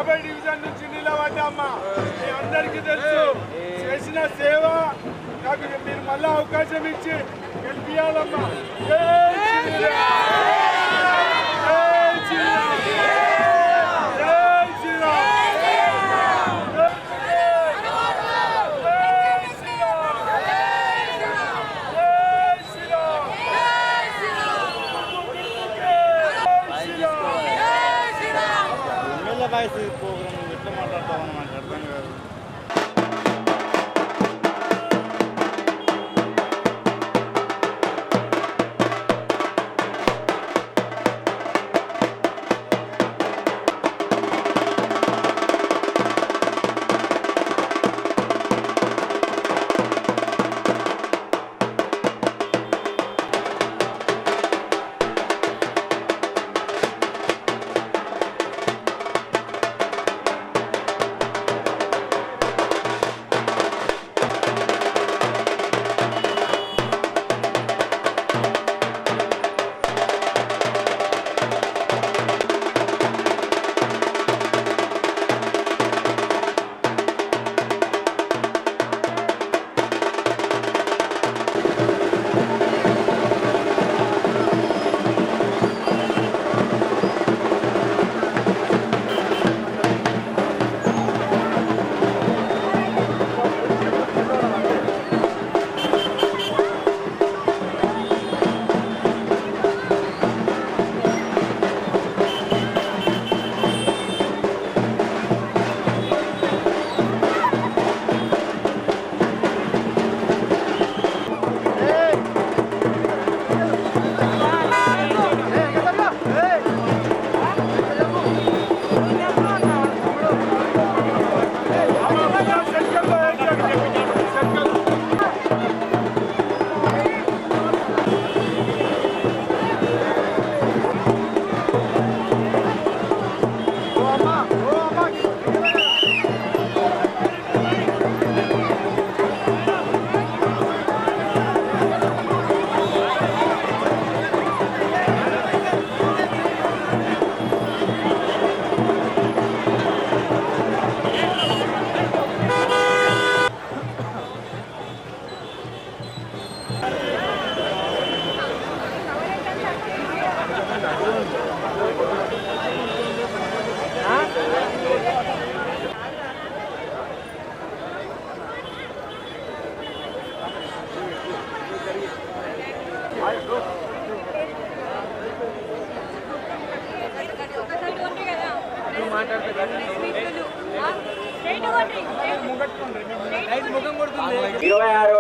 40 division నుంచి నిలబడ్డామ్మా. మీ అందరికీ తెలుసు చేసిన సేవ నాకు మీరు మళ్ళీ అవకాశం ఇచ్చి గెలిపియాలమ్మా. ప్రోగ్రామ్ ఎట్లా మాట్లాడతామని నాకు అర్థం కాదు.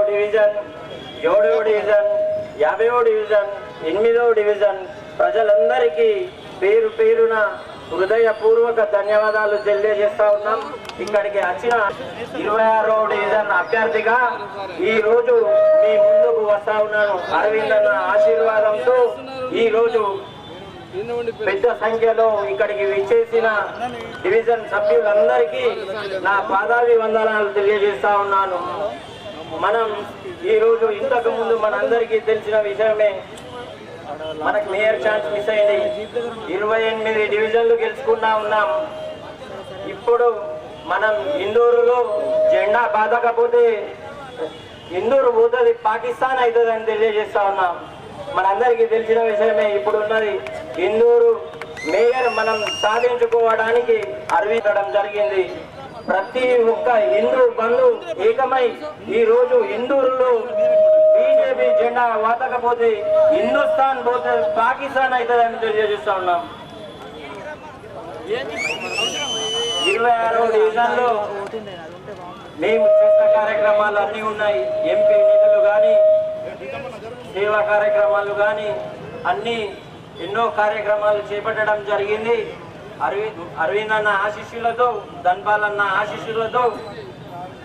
డివిజన్ 7వ డివిజన్ 50వ డివిజన్ 8వ డివిజన్ ప్రజలందరికీ పేరు పేరున హృదయపూర్వక ధన్యవాదాలు తెలియజేస్తా ఉన్నాం. ఇక్కడికి వచ్చిన 26వ డివిజన్ అభ్యర్థిగా ఈ రోజు మీ ముందుకు వస్తా ఉన్నాను. అరవింద్ అన్న ఆశీర్వాదంతో ఈ రోజు పెద్ద సంఖ్యలో ఇక్కడికి విచ్చేసిన డివిజన్ సభ్యులందరికీ నా పాదాభివందనాలు తెలియజేస్తా ఉన్నాను. మనం ఈ రోజు ఇంతకు ముందు మనందరికీ తెలిసిన విషయమే, మనకు మేయర్ ఛాన్స్ మిస్ అయింది. 28 డివిజన్లు గెలుచుకున్నా ఉన్నాం. ఇప్పుడు మనం ఇందూరులో జెండా బాధకపోతే ఇందూరు పోతుంది, పాకిస్తాన్ అవుతుంది అని తెలియజేస్తా ఉన్నాం. మనందరికీ తెలిసిన విషయమే. ఇప్పుడు ఉన్నది ఇందూరు మేయర్ మనం సాధించుకోవడానికి అరవించడం జరిగింది. ప్రతి ఒక్క హిందూ బంధు ఏకమై ఈ రోజు ఇందూరులో బీజేపీ జెండా వాతకపోతే హిందుస్థాన్ పోతే పాకిస్తాన్ అవుతుందని తెలియజేస్తా ఉన్నాం. 26వ డివిజన్లో మేము చేసిన కార్యక్రమాలు అన్నీ ఉన్నాయి. ఎంపీ నిధులు కానీ, సేవా కార్యక్రమాలు కానీ అన్నీ ఎన్నో కార్యక్రమాలు చేపట్టడం జరిగింది. అరవింద్ అన్న ఆశీస్సులతో, ధన్పాల్ అన్న ఆశీస్సులతో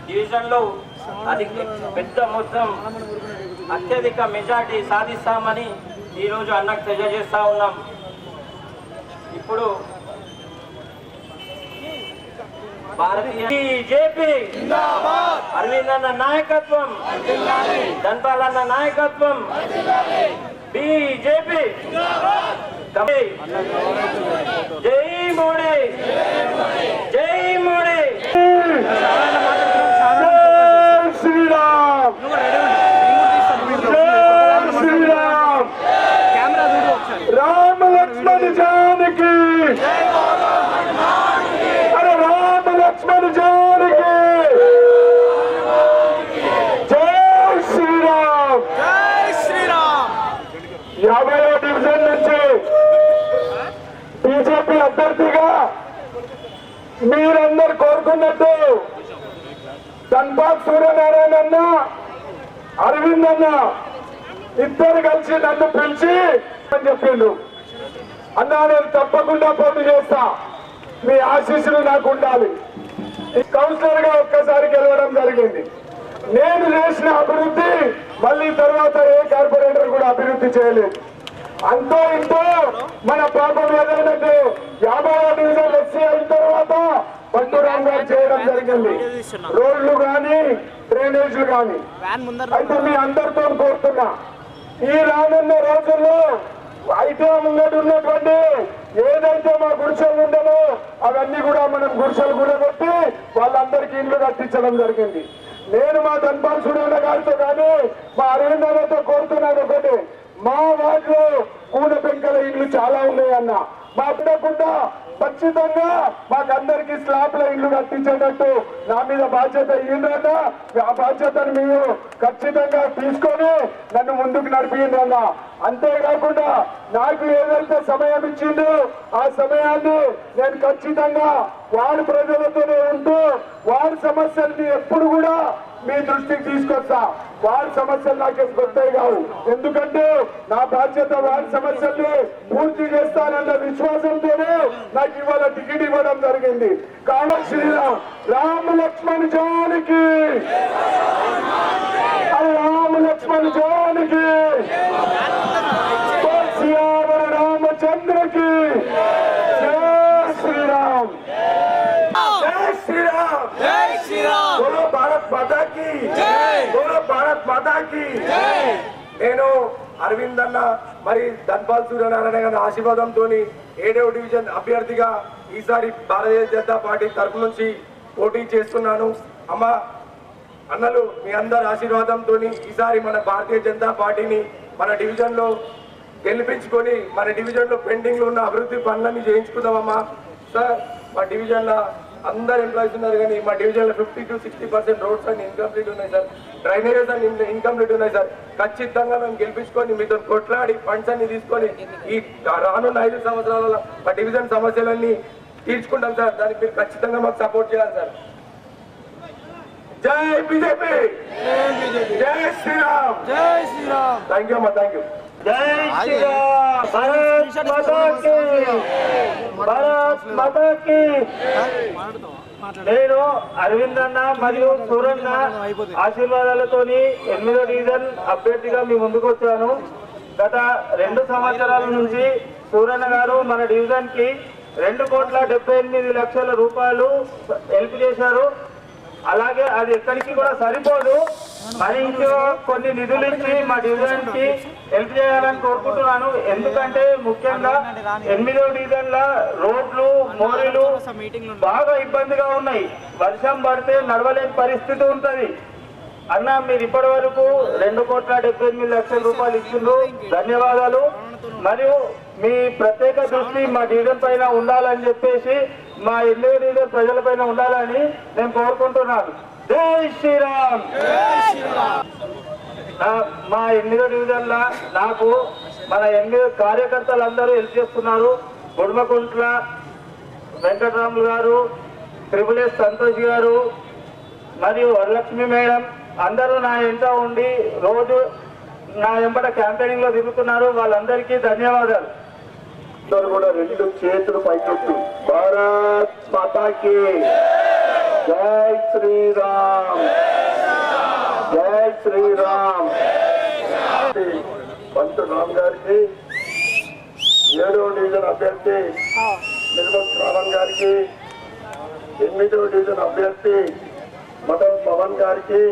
డివిజన్లో పెద్ద మొత్తం అత్యధిక మెజార్టీ సాధిస్తామని ఈరోజు అన్నకు తెలియజేస్తా ఉన్నాం. ఇప్పుడు భారతీయ బీజేపీ అరవింద్ అన్న నాయకత్వం, ధన్పాల్ అన్న నాయకత్వం, బీజేపీ. జై మోడీ, జై లక్ష్మణ్ జానకి జై శ్రీరామ్. 50వ డివిజన్ నుంచి బీజేపీ అభ్యర్థిగా మీరందరు కోరుకున్నట్టు ధన్బాద్ సూర్యనారాయణ అన్న, అరవింద్ అన్న ఇద్దరు కలిసి నన్ను పిలిచి అని చెప్పిండు. అన్నా నేను తప్పకుండా పోటీ చేస్తా, మీ ఆశీస్సులు నాకు ఉండాలి. కౌన్సిలర్ గా ఒక్కసారి గెలవడం జరిగింది. నేను చేసిన అభివృద్ధి మళ్ళీ తర్వాత ఏ కార్పొరేటర్ కూడా అభివృద్ధి చేయలేదు. అంతో ఇంతో మన పాపం ఏదైతే 50వ డివిజన్ ఎస్సీ అయిన తర్వాత పట్టురామ్ గారు చేయడం జరిగింది. రోడ్లు కానీ డ్రైనేజీలు కానీ. అయితే మీ అందరితో కోరుతున్నా, ఈ రానున్న రోజుల్లో అయితే ముంగడు ఉన్నటువంటి ఏదైతే మా గుడిసెలు ఉండదో అవన్నీ కూడా మనం గుడిసెలు కూడా కొట్టి వాళ్ళందరికీ ఇల్లు కట్టించడం జరిగింది. నేను మా ధన్పాల్ సూర్యన్న గారితో కానీ మా అరవిందతో కోరుతున్నాను ఒకటి, మా వార్డులో కూడ పెంకల ఇల్లు చాలా ఉన్నాయన్న. మా ఉండకుండా ఖచ్చితంగా మాకందరికి స్లాబ్ల ఇల్లు కట్టించేటట్టు నా మీద బాధ్యత ఇయ్యండి. ఆ బాధ్యతను మీరు ఖచ్చితంగా తీసుకొని నన్ను ముందుకు నడిపించండి. అంతేకాకుండా నాకు ఏదైతే సమయం ఇచ్చిందో ఆ సమయాన్ని నేను ఖచ్చితంగా వారి ప్రజలతోనే ఉంటూ వారి సమస్యల్ని ఎప్పుడు కూడా మీ దృష్టికి తీసుకొస్తా. వారి సమస్యలు నాకేం కొత్తవి కావు, ఎందుకంటే నా బాధ్యత వారి సమస్యల్ని పూర్తి చేస్తానన్న విశ్వాసంతోనే నాకు ఇవాళ టికెట్ ఇవ్వడం జరిగింది. కాబట్టి శ్రీరామ్ రామ లక్ష్మణ్ జానకి, రామ లక్ష్మణ్ జానకి, రామచంద్రకి జై శ్రీరామ్. జై శ్రీరామ్. జై శ్రీరామ్. బోలో భారత్ మాతా కీ జై. బోలో భారత్ మాతా కీ జై. నేను అరవింద్ అన్న మరి ధన్పాల్ సూర్యనారాయణ గారి ఆశీర్వాదంతో 7వ డివిజన్ అభ్యర్థిగా ఈసారి భారతీయ జనతా పార్టీ తరఫు నుంచి పోటీ చేస్తున్నాను. అమ్మ అన్నలు మీ అందరి ఆశీర్వాదంతో ఈసారి మన భారతీయ జనతా పార్టీని మన డివిజన్ లో గెలిపించుకొని మన డివిజన్ లో పెండింగ్ లో ఉన్న అభివృద్ధి పనులన్నీ చేయించుకుందామమ్మా. సార్ మా డివిజన్ లో అందరు ఎంప్లాయీస్ ఉన్నారు కానీ మా డివిజన్ లో 50 to 60% రోడ్స్ అన్ని ఇన్కంప్లీట్ ఉన్నాయి సార్, డ్రైనేజెస్ అన్ని ఇన్కంప్లీట్ ఉన్నాయి సార్. ఖచ్చితంగా మేము గెలిపించుకొని మీతో కొట్లాడి ఫండ్స్ అన్ని తీసుకొని ఈ రానున్న 5 సంవత్సరాలలో మా డివిజన్ సమస్యలన్నీ తీర్చుకుంటాం సార్. దానికి మీరు ఖచ్చితంగా మాకు సపోర్ట్ చేయాలి సార్. జై బీజేపీ. జై శ్రీరామ్. జై శ్రీరామ్. థ్యాంక్ యూ అమ్మా, థ్యాంక్ యూ. జై శ్రీరామ్. భారత్ మాతా కీ, భారత్ మాతా కీ. నేను అరవింద్ అన్న మరియు సూరన్న ఆశీర్వాదాలతోని 8వ డివిజన్ అభ్యర్థిగా మీ ముందుకు వచ్చాను. గత 2 సంవత్సరాల నుంచి సూరన్న గారు మన డివిజన్ కి 2,78,00,000 రూపాయలు హెల్ప్ చేశారు. అలాగే అది ఎక్కడికి కూడా సరిపోదు, మరి ఇంకో కొన్ని నిధులు ఇచ్చి మా డివిజన్ కి హెల్ప్ చేయాలని కోరుకుంటున్నాను. ఎందుకంటే ముఖ్యంగా 8వ డివిజన్ ల రోడ్లు మోరీలు బాగా ఇబ్బందిగా ఉన్నాయి. వర్షం పడితే నడవలేని పరిస్థితి ఉంటది. అన్న మీరు ఇప్పటి వరకు 2,78,00,000 రూపాయలు ఇచ్చిండ్రు, ధన్యవాదాలు. మరియు మీ ప్రత్యేక దృష్టి మా డివిజన్ పైన ఉండాలని చెప్పేసి, మా 8వ డివిజన్ ప్రజల పైన ఉండాలని నేను కోరుకుంటున్నాను. జై శ్రీరామ్. మా 8వ డివిజన్ లా నాకు మన 8 కార్యకర్తలు అందరూ హెల్ప్ చేస్తున్నారు. గుడిమకుంట్ల వెంకటరాములు గారు, త్రిపులేస్ సంతోష్ గారు మరియు వరలక్ష్మి మేడం అందరూ నా వెంట ఉండి రోజు నా వెంబడ క్యాంపెయినింగ్ లో తిరుగుతున్నారు. వాళ్ళందరికీ ధన్యవాదాలు. అందరూ కూడా 2 చేతులు పైకెత్తు. భారత్ మాతా కీ జై శ్రీరామ్. జై శ్రీరామ్. పంతు రామ్ గారికి, 7వ డివిజన్ అభ్యర్థి నిర్మల్ శ్రావణ్ గారికి, 8వ డివిజన్ అభ్యర్థి మదన్ పవన్ గారికి,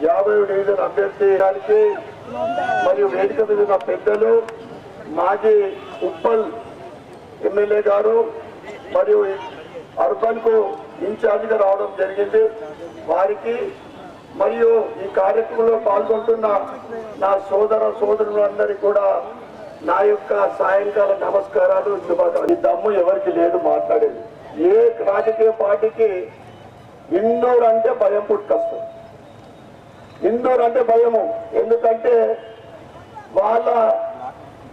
50వ డివిజన్ అభ్యర్థి గారికి మరియు వేదిక మీద ఉన్న పెద్దలు, మాజీ ఉప్పల్ ఎమ్మెల్యే గారు మరియు అర్బన్ కు ఇన్ఛార్జ్ గా రావడం జరిగింది వారికి, మరియు ఈ కార్యక్రమంలో పాల్గొంటున్న నా సోదరులందరికీ కూడా నా యొక్క సాయంకాల నమస్కారాలు, శుభాకాంక్షలు. ఈ దమ్ము ఎవరికి లేదు మాట్లాడేది. ఏ రాజకీయ పార్టీకి ఇందూర్ అంటే భయం పుట్టుకొస్తుంది. ఇందూర్ అంటే భయము. ఎందుకంటే వాళ్ళ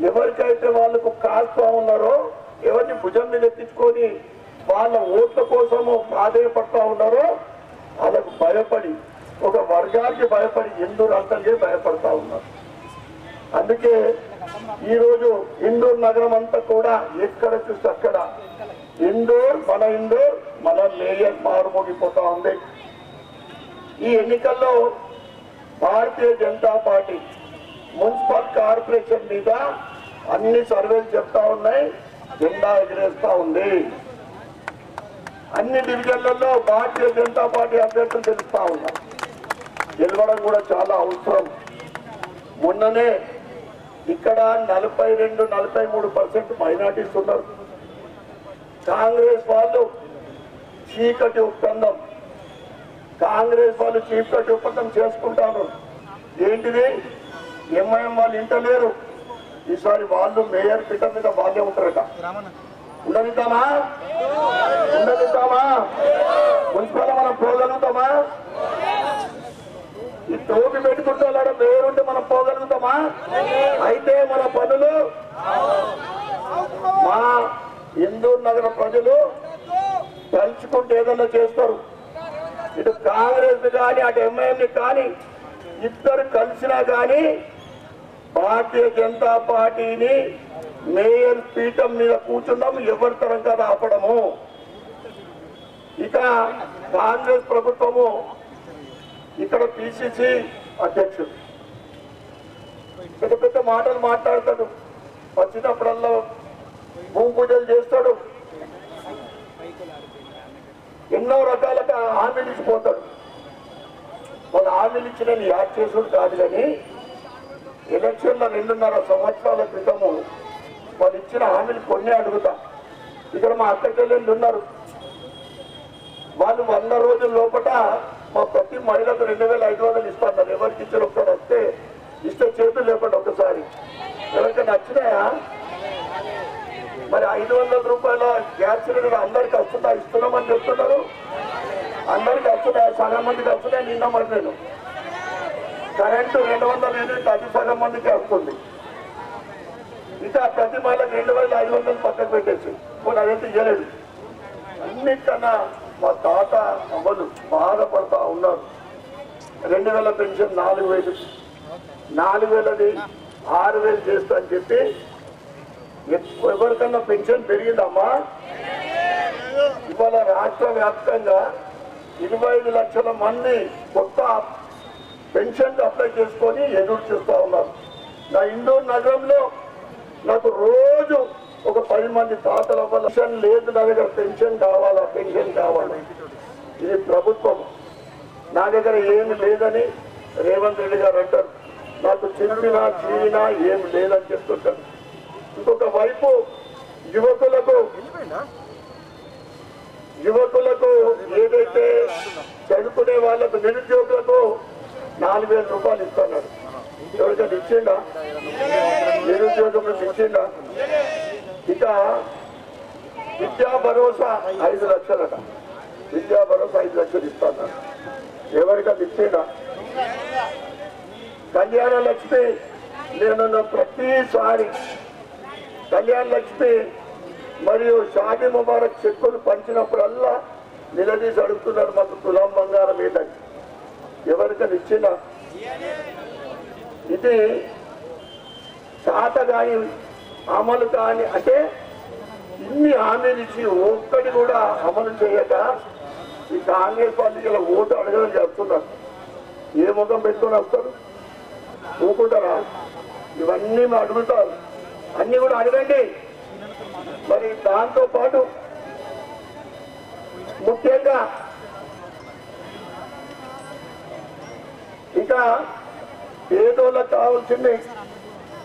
ఎవరికైతే వాళ్ళకు కాస్తా ఉన్నారో, ఎవరిని భుజం మీద ఎత్తించుకొని వాళ్ళ ఓట్ల కోసము ప్రాధాన్యపడతా ఉన్నారో వాళ్ళకు భయపడి, ఒక వర్గానికి భయపడి ఇందూర్ అంతకే భయపడతా ఉన్నారు. అందుకే ఈరోజు ఇందూర్ నగరం అంతా కూడా ఎక్కడ చూస్తే అక్కడ ఇందూర్ మన మేయర్ మారుమోగిపోతా ఉంది. ఈ ఎన్నికల్లో Bharatiya Janata party municipal corporation మీద అన్ని సర్వేలు చెప్తా ఉన్నాయి, జెండా ఎగిరేస్తా ఉంది. అన్ని డివిజన్లలో భారతీయ జనతా పార్టీ అభ్యర్థులు గెలుస్తా ఉన్నారు. గెలవడం కూడా చాలా అవసరం. మొన్ననే ఇక్కడ 42-43% మైనార్టీస్ ఉన్నారు. కాంగ్రెస్ వాళ్ళు చీకటి ఒప్పందం చేసుకుంటారు. ఏంటిది? ఎంఐఎం వాళ్ళు ఇంటలేరు. ఈసారి వాళ్ళు మేయర్ పీఠ మీద వాళ్ళే ఉంటారట. ఉండనిద్దామా? మున్సిపల్ మనం పోగలుగుతామా? ఈ టోపీ పెట్టుకుంటే మేయర్ ఉంటే మనం పోగలుగుతామా? అయితే మన పనులు మా ఇందూర్ నగర ప్రజలు తలుచుకుంటే ఏదన్నా చేస్తారు. ఇటు కాంగ్రెస్ కానీ అటు ఎంఐఎంని కానీ ఇద్దరు కలిసినా కానీ భారతీయ జనతా పార్టీని మేయర్ పీఠం మీద కూర్చున్నాం. ఎవరి తరం కదా ఆపడము. ఇక కాంగ్రెస్ ప్రభుత్వము ఇక్కడ పిసిసి అధ్యక్షుడు పెద్ద పెద్ద మాటలు మాట్లాడతాడు. వచ్చినప్పుడల్లా భూమి పూజలు చేస్తాడు. ఎన్నో రకాలుగా హామీలు ఇచ్చిపోతాడు. వాళ్ళు హామీలు ఇచ్చిన యాడ్ చేసుడు కాదు, కానీ ఎలక్షన్ల 2.5 సంవత్సరాల క్రితము వాళ్ళు ఇచ్చిన హామీలు కొన్ని అడుగుతా. ఇక్కడ మా అక్కచెల్లెళ్ళు ఉన్నారు. వాళ్ళు 100 రోజుల లోపల మా ప్రతి మహిళకు 2,500 ఇస్తున్నారు. ఎవరికి ఇచ్చిన ఒకసారి వస్తే ఇస్తే చేతులు లేకుండా ఒకసారి ఎవరికైనా నచ్చినాయా? మరి 500 రూపాయల గ్యాస్ సిలిండర్ అందరికి వస్తుందా? ఇస్తున్నామని చెప్తున్నారు. అందరికి వస్తున్నాయి, సగం మందికి వస్తున్నాయి. నిన్న మరి నేను కరెంటు 200 యూనిట్ అది సగం మందికి వస్తుంది. ఇంకా ప్రతి మహిళకు 2,500 పక్కకు పెట్టేసి కొన్ని అదైతే ఇవ్వలేదు. అన్నిటికన్నా మా తాత అమ్మలు బాధపడతా ఉన్నారు. 2,000 పెన్షన్ 4,000, 4,000ది 6,000 చేస్తా అని చెప్పి ఎవరికన్నా పెన్షన్ పెరిగిందమ్మా? ఇవాళ రాష్ట్ర వ్యాప్తంగా 25 లక్షల మంది కొత్త పెన్షన్ అప్లై చేసుకొని ఎదురు చూస్తూ ఉన్నారు. నా ఇందూర్ నగరంలో నాకు రోజు ఒక 10 మంది తాతల పెన్షన్ లేదు, నా దగ్గర పెన్షన్ కావాలి. ఇది ప్రభుత్వం. నా దగ్గర ఏమి లేదని రేవంత్ రెడ్డి గారు అంటారు. నాకు చెప్పినా చీవినా ఏమి లేదని చెప్తుంటారు. ఇంకొక వైపు యువకులకు ఏదైతే చదువుకునే వాళ్ళకు నిరుద్యోగులకు 4,000 రూపాయలు ఇస్తున్నారు. ఎవరికైనా ఇచ్చిండా? నిరుద్యోగులకు ఇచ్చిండా? ఇక విద్యా భరోసా 5 లక్షలట. విద్యా భరోసా 5 లక్షలు ఇస్తున్నారు. ఎవరికైనా ఇచ్చిండా? కళ్యాణ లక్ష్మి నేను ప్రతిసారి కళ్యాణ లక్ష్మి మరియు షాదీ ముబారక్ చెక్కులు పంచినప్పుడల్లా నిలదీసి అడుగుతున్నారు మాకు తులం బంగారం ఏదని. ఎవరికైనా ఇచ్చినా? ఇది చాత కానీ అమలు కానీ అంటే ఇన్ని హామీలు ఇచ్చి ఒక్కటి కూడా అమలు చేయక ఈ కాంగ్రెస్ పార్టీకి ఇలా ఓటు అడగడం చేస్తున్నారు. ఏ ముఖం పెట్టుకొని వస్తారు? ఊకుంటారా? ఇవన్నీ అడుగుతారు. అన్ని కూడా అడగండి. మరి దాంతో పాటు ముఖ్యంగా ఇంకా పేదోళ్ళకి కావాల్సింది,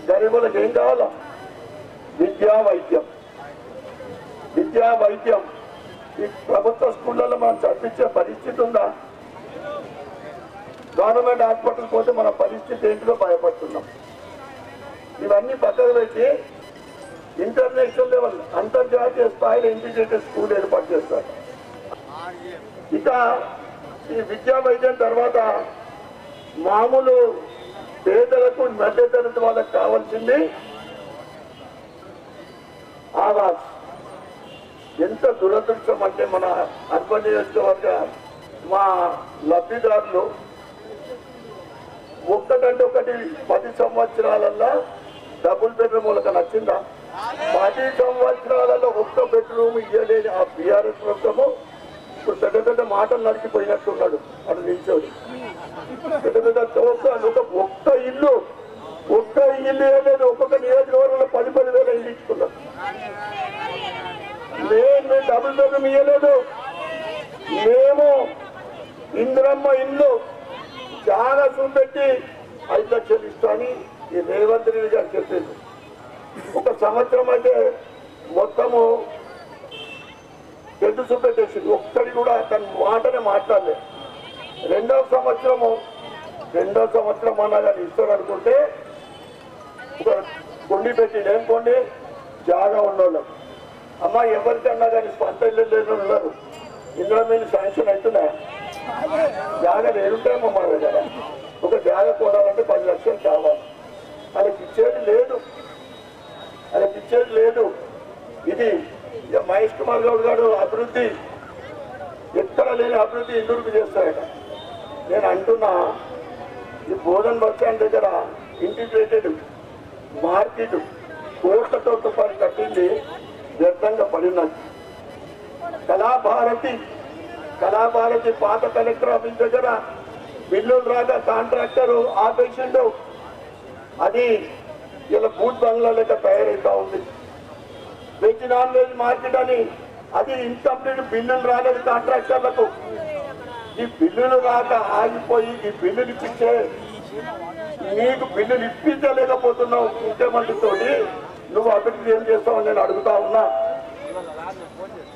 గరీబులకు ఏం కావాలా? విద్యా వైద్యం. ఈ ప్రభుత్వ స్కూళ్ళలో మనం చదివించే పరిస్థితి ఉందా? గవర్నమెంట్ హాస్పిటల్ పోతే మన పరిస్థితి ఏంటిదో భయపడుతున్నాం. ఇవన్నీ పక్కకు పెట్టి ఇంటర్నేషనల్ లెవెల్ అంతర్జాతీయ స్థాయిలో ఇంటిగ్రేటెడ్ స్కూల్ ఏర్పాటు చేస్తారు. ఇక ఈ విద్యా వైద్యం తర్వాత మామూలు పేదలకు మధ్యతరగతి వాళ్ళకి కావాల్సింది ఆవాస్. ఎంత దురదృష్టం అంటే మన అర్బన్ నియోజకవర్గ మా లబ్ధిదారులు ఒక్కటంటే ఒకటి 10 సంవత్సరాలల్లో డబుల్ బెడ్రూమ్ వాళ్ళకి నచ్చిందా? 10 సంవత్సరాలలో ఒక్క బెడ్రూమ్ ఇవ్వలేని ఆ బీఆర్ఎస్ ప్రభుత్వము ఇప్పుడు పెద్ద పెద్ద మాటలు నడిచిపోయినట్టున్నాడు. అది నిల్చోడు పెద్ద పెద్ద తోసాలు. ఒక్క ఇల్లు ఇవ్వలేదు. ఒక్కొక్క నియోజకవర్గంలో 10,000 ఇల్లు ఇచ్చుకున్నారు. మేము డబుల్ బెడ్రూమ్ ఇవ్వలేదు. మేము ఇందిరమ్మ ఇల్లు చాలా చూపెట్టి 5 లక్షలు ఇస్తామని ఈ రేవంత్ రెడ్డి గారు చెప్పింది. ఒక సంవత్సరం అయితే మొత్తము ఎద్దు చూపెట్టేసింది. ఒక్కడి కూడా తన మాటనే మాట్లాడలేదు. రెండవ సంవత్సరం అన్నా కానీ ఇస్తారు అనుకుంటే ఒక కొండి పెట్టి ఏం కొండి జాగా ఉన్నోళ్ళం అమ్మ ఎవరికన్నా కానీ స్వంత ఇల్లు లేని ఉన్నారు. ఇందులో మీరు శాంక్షన్ అవుతున్నాయా? జాగా లేదుంటాయేమో మన దగ్గర. ఒక జాగా కొనాలంటే 10 లక్షలు కావాలి. వాళ్ళకి ఇచ్చేది లేదు. ఇది మహేష్ కుమార్ గౌడ్ గారు అభివృద్ధి ఎక్కడ లేని అభివృద్ధి ఇందుకు చేస్తారట. నేను అంటున్నా ఈ బోధన్ బస్ స్టాండ్ దగ్గర ఇంటిగ్రేటెడ్ మార్కెట్ కోట్లతో రూపాయలు కట్టింది వ్యర్థంగా పడినది. కళాభారతి పాత కలెక్టర్ ఆఫీస్ దగ్గర బిల్లులు రాగా కాంట్రాక్టర్ ఆపేసిండు. అది ఇలా బూత్ బంగ్లా లెక్క తయారైతా ఉంది. వెజ్ నాన్ వెజ్ మార్కెట్ అని అది ఇన్కంప్లీట్ బిల్లులు రాలేదు కాంట్రాక్టర్లకు. ఈ బిల్లులు రాక ఆగిపోయి ఈ బిల్లులు ఇప్పించే నీకు బిల్లులు ఇప్పించలేకపోతున్నావు. ముఖ్యమంత్రితో నువ్వు అభివృద్ధి ఏం చేస్తావు నేను అడుగుతా ఉన్నా.